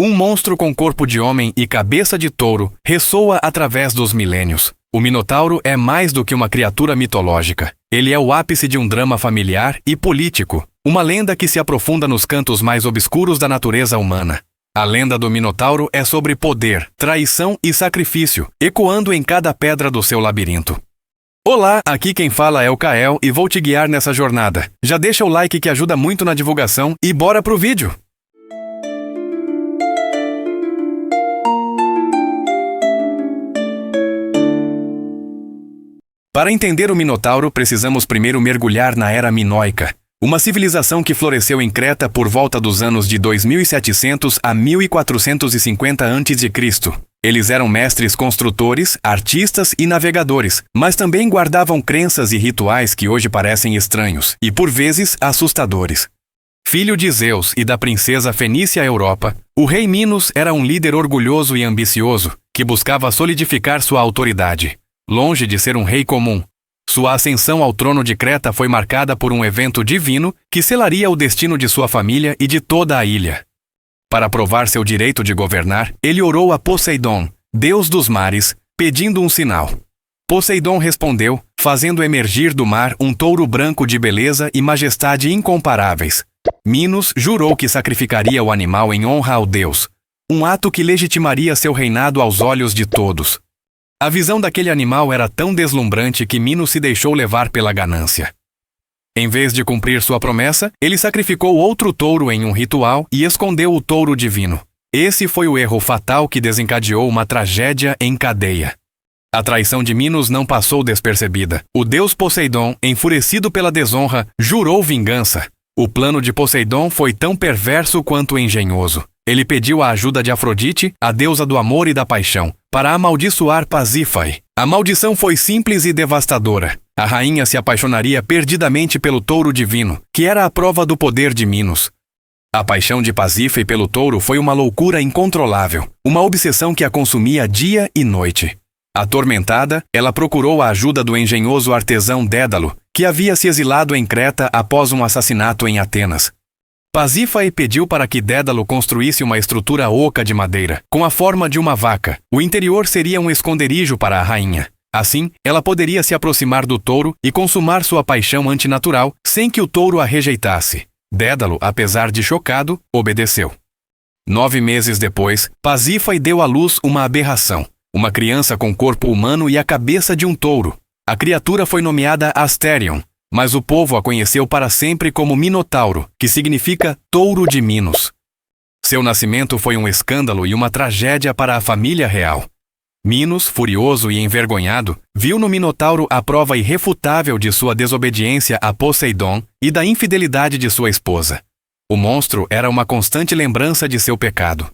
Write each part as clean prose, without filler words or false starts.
Um monstro com corpo de homem e cabeça de touro ressoa através dos milênios. O Minotauro é mais do que uma criatura mitológica. Ele é o ápice de um drama familiar e político, uma lenda que se aprofunda nos cantos mais obscuros da natureza humana. A lenda do Minotauro é sobre poder, traição e sacrifício, ecoando em cada pedra do seu labirinto. Olá, aqui quem fala é o Kael e vou te guiar nessa jornada. Já deixa o like que ajuda muito na divulgação e bora pro vídeo! Para entender o Minotauro, precisamos primeiro mergulhar na Era Minoica, uma civilização que floresceu em Creta por volta dos anos de 2700 a 1450 a.C. Eles eram mestres construtores, artistas e navegadores, mas também guardavam crenças e rituais que hoje parecem estranhos e, por vezes, assustadores. Filho de Zeus e da princesa Fenícia Europa, o rei Minos era um líder orgulhoso e ambicioso, que buscava solidificar sua autoridade. Longe de ser um rei comum, sua ascensão ao trono de Creta foi marcada por um evento divino que selaria o destino de sua família e de toda a ilha. Para provar seu direito de governar, ele orou a Poseidon, deus dos mares, pedindo um sinal. Poseidon respondeu, fazendo emergir do mar um touro branco de beleza e majestade incomparáveis. Minos jurou que sacrificaria o animal em honra ao deus, um ato que legitimaria seu reinado aos olhos de todos. A visão daquele animal era tão deslumbrante que Minos se deixou levar pela ganância. Em vez de cumprir sua promessa, ele sacrificou outro touro em um ritual e escondeu o touro divino. Esse foi o erro fatal que desencadeou uma tragédia em cadeia. A traição de Minos não passou despercebida. O deus Poseidon, enfurecido pela desonra, jurou vingança. O plano de Poseidon foi tão perverso quanto engenhoso. Ele pediu a ajuda de Afrodite, a deusa do amor e da paixão, para amaldiçoar Pasífae. A maldição foi simples e devastadora. A rainha se apaixonaria perdidamente pelo touro divino, que era a prova do poder de Minos. A paixão de Pasífae pelo touro foi uma loucura incontrolável, uma obsessão que a consumia dia e noite. Atormentada, ela procurou a ajuda do engenhoso artesão Dédalo, que havia se exilado em Creta após um assassinato em Atenas. Pasífae pediu para que Dédalo construísse uma estrutura oca de madeira, com a forma de uma vaca. O interior seria um esconderijo para a rainha. Assim, ela poderia se aproximar do touro e consumar sua paixão antinatural sem que o touro a rejeitasse. Dédalo, apesar de chocado, obedeceu. 9 meses depois, Pasífae deu à luz uma aberração, uma criança com corpo humano e a cabeça de um touro. A criatura foi nomeada Asterion, mas o povo a conheceu para sempre como Minotauro, que significa touro de Minos. Seu nascimento foi um escândalo e uma tragédia para a família real. Minos, furioso e envergonhado, viu no Minotauro a prova irrefutável de sua desobediência a Poseidon e da infidelidade de sua esposa. O monstro era uma constante lembrança de seu pecado.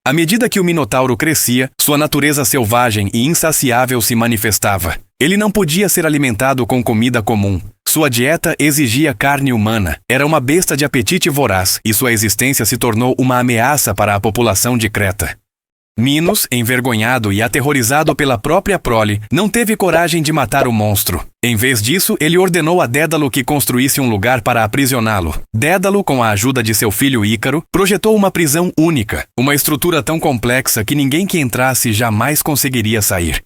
À medida que o Minotauro crescia, sua natureza selvagem e insaciável se manifestava. Ele não podia ser alimentado com comida comum. Sua dieta exigia carne humana. Era uma besta de apetite voraz e sua existência se tornou uma ameaça para a população de Creta. Minos, envergonhado e aterrorizado pela própria prole, não teve coragem de matar o monstro. Em vez disso, ele ordenou a Dédalo que construísse um lugar para aprisioná-lo. Dédalo, com a ajuda de seu filho Ícaro, projetou uma prisão única, uma estrutura tão complexa que ninguém que entrasse jamais conseguiria sair.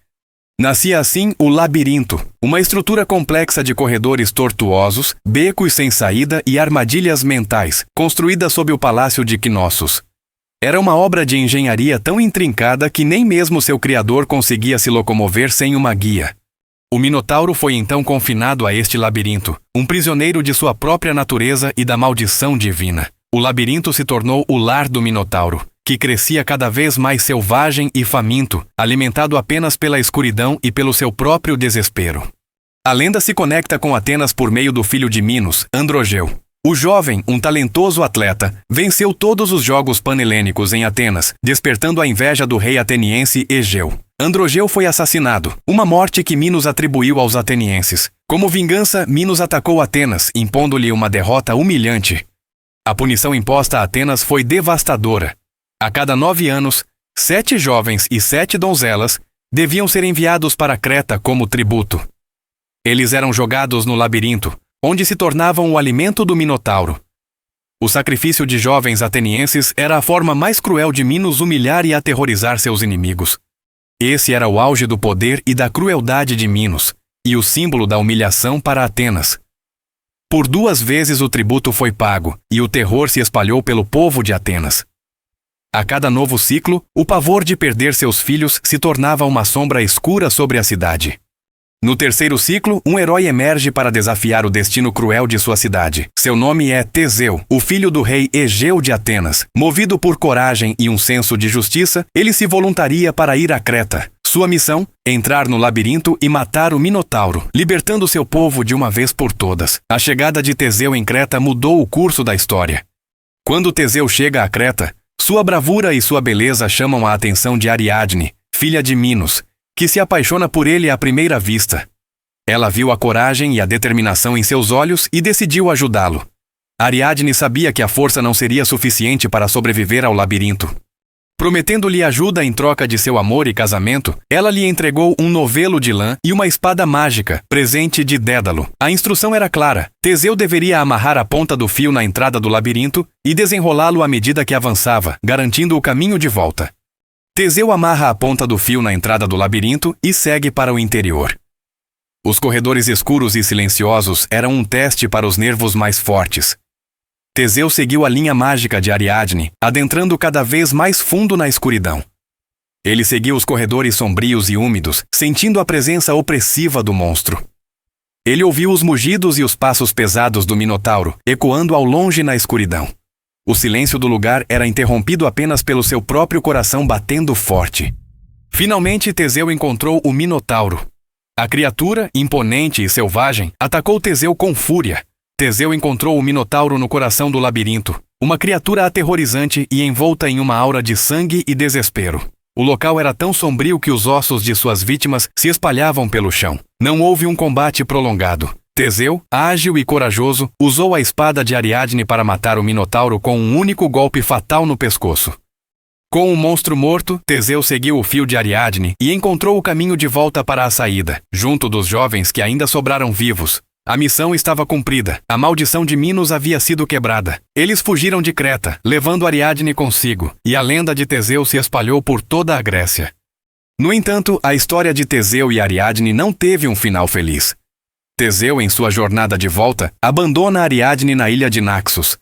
Nascia assim o labirinto, uma estrutura complexa de corredores tortuosos, becos sem saída e armadilhas mentais, construída sob o palácio de Knossos. Era uma obra de engenharia tão intrincada que nem mesmo seu criador conseguia se locomover sem uma guia. O Minotauro foi então confinado a este labirinto, um prisioneiro de sua própria natureza e da maldição divina. O labirinto se tornou o lar do Minotauro, que crescia cada vez mais selvagem e faminto, alimentado apenas pela escuridão e pelo seu próprio desespero. A lenda se conecta com Atenas por meio do filho de Minos, Androgeu. O jovem, um talentoso atleta, venceu todos os jogos panelênicos em Atenas, despertando a inveja do rei ateniense Egeu. Androgeu foi assassinado, uma morte que Minos atribuiu aos atenienses. Como vingança, Minos atacou Atenas, impondo-lhe uma derrota humilhante. A punição imposta a Atenas foi devastadora. A cada 9 anos, 7 jovens e 7 donzelas deviam ser enviados para Creta como tributo. Eles eram jogados no labirinto, onde se tornavam o alimento do Minotauro. O sacrifício de jovens atenienses era a forma mais cruel de Minos humilhar e aterrorizar seus inimigos. Esse era o auge do poder e da crueldade de Minos, e o símbolo da humilhação para Atenas. Por 2 vezes o tributo foi pago, e o terror se espalhou pelo povo de Atenas. A cada novo ciclo, o pavor de perder seus filhos se tornava uma sombra escura sobre a cidade. No 3º ciclo, um herói emerge para desafiar o destino cruel de sua cidade. Seu nome é Teseu, o filho do rei Egeu de Atenas. Movido por coragem e um senso de justiça, ele se voluntaria para ir a Creta. Sua missão? Entrar no labirinto e matar o Minotauro, libertando seu povo de uma vez por todas. A chegada de Teseu em Creta mudou o curso da história. Quando Teseu chega a Creta, sua bravura e sua beleza chamam a atenção de Ariadne, filha de Minos, que se apaixona por ele à primeira vista. Ela viu a coragem e a determinação em seus olhos e decidiu ajudá-lo. Ariadne sabia que a força não seria suficiente para sobreviver ao labirinto. Prometendo-lhe ajuda em troca de seu amor e casamento, ela lhe entregou um novelo de lã e uma espada mágica, presente de Dédalo. A instrução era clara: Teseu deveria amarrar a ponta do fio na entrada do labirinto e desenrolá-lo à medida que avançava, garantindo o caminho de volta. Teseu amarra a ponta do fio na entrada do labirinto e segue para o interior. Os corredores escuros e silenciosos eram um teste para os nervos mais fortes. Teseu seguiu a linha mágica de Ariadne, adentrando cada vez mais fundo na escuridão. Ele seguiu os corredores sombrios e úmidos, sentindo a presença opressiva do monstro. Ele ouviu os mugidos e os passos pesados do Minotauro, ecoando ao longe na escuridão. O silêncio do lugar era interrompido apenas pelo seu próprio coração batendo forte. Finalmente, Teseu encontrou o Minotauro. A criatura, imponente e selvagem, atacou Teseu com fúria. Teseu encontrou o Minotauro no coração do labirinto, uma criatura aterrorizante e envolta em uma aura de sangue e desespero. O local era tão sombrio que os ossos de suas vítimas se espalhavam pelo chão. Não houve um combate prolongado. Teseu, ágil e corajoso, usou a espada de Ariadne para matar o Minotauro com um único golpe fatal no pescoço. Com o monstro morto, Teseu seguiu o fio de Ariadne e encontrou o caminho de volta para a saída, junto dos jovens que ainda sobraram vivos. A missão estava cumprida. A maldição de Minos havia sido quebrada. Eles fugiram de Creta, levando Ariadne consigo, e a lenda de Teseu se espalhou por toda a Grécia. No entanto, a história de Teseu e Ariadne não teve um final feliz. Teseu, em sua jornada de volta, abandona Ariadne na ilha de Naxos.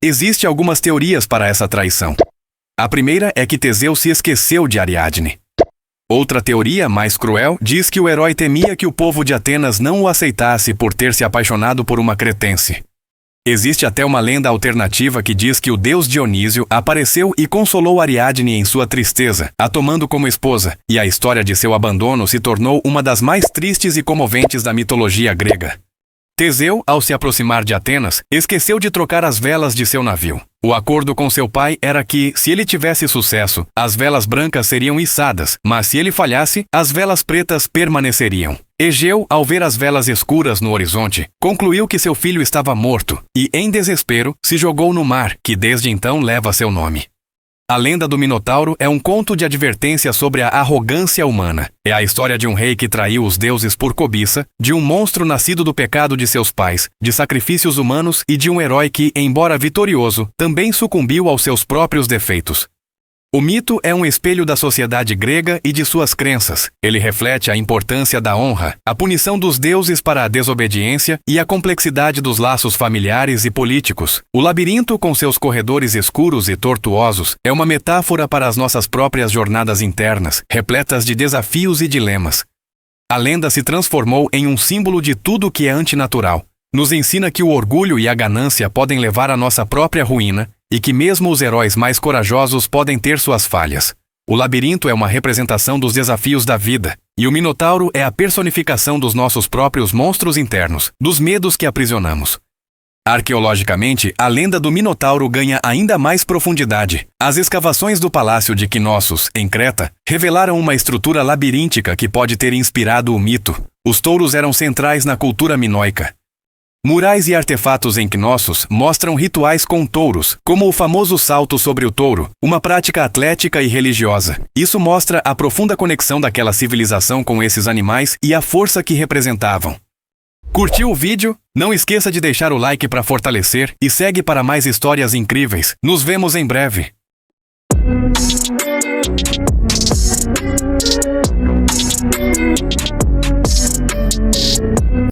Existem algumas teorias para essa traição. A primeira é que Teseu se esqueceu de Ariadne. Outra teoria, mais cruel, diz que o herói temia que o povo de Atenas não o aceitasse por ter se apaixonado por uma cretense. Existe até uma lenda alternativa que diz que o deus Dionísio apareceu e consolou Ariadne em sua tristeza, a tomando como esposa, e a história de seu abandono se tornou uma das mais tristes e comoventes da mitologia grega. Teseu, ao se aproximar de Atenas, esqueceu de trocar as velas de seu navio. O acordo com seu pai era que, se ele tivesse sucesso, as velas brancas seriam içadas, mas se ele falhasse, as velas pretas permaneceriam. Egeu, ao ver as velas escuras no horizonte, concluiu que seu filho estava morto e, em desespero, se jogou no mar, que desde então leva seu nome. A lenda do Minotauro é um conto de advertência sobre a arrogância humana. É a história de um rei que traiu os deuses por cobiça, de um monstro nascido do pecado de seus pais, de sacrifícios humanos e de um herói que, embora vitorioso, também sucumbiu aos seus próprios defeitos. O mito é um espelho da sociedade grega e de suas crenças. Ele reflete a importância da honra, a punição dos deuses para a desobediência e a complexidade dos laços familiares e políticos. O labirinto, com seus corredores escuros e tortuosos, é uma metáfora para as nossas próprias jornadas internas, repletas de desafios e dilemas. A lenda se transformou em um símbolo de tudo que é antinatural. Nos ensina que o orgulho e a ganância podem levar à nossa própria ruína, e que mesmo os heróis mais corajosos podem ter suas falhas. O labirinto é uma representação dos desafios da vida, e o Minotauro é a personificação dos nossos próprios monstros internos, dos medos que aprisionamos. Arqueologicamente, a lenda do Minotauro ganha ainda mais profundidade. As escavações do Palácio de Knossos, em Creta, revelaram uma estrutura labiríntica que pode ter inspirado o mito. Os touros eram centrais na cultura minoica. Murais e artefatos em Knossos mostram rituais com touros, como o famoso salto sobre o touro, uma prática atlética e religiosa. Isso mostra a profunda conexão daquela civilização com esses animais e a força que representavam. Curtiu o vídeo? Não esqueça de deixar o like para fortalecer e segue para mais histórias incríveis. Nos vemos em breve.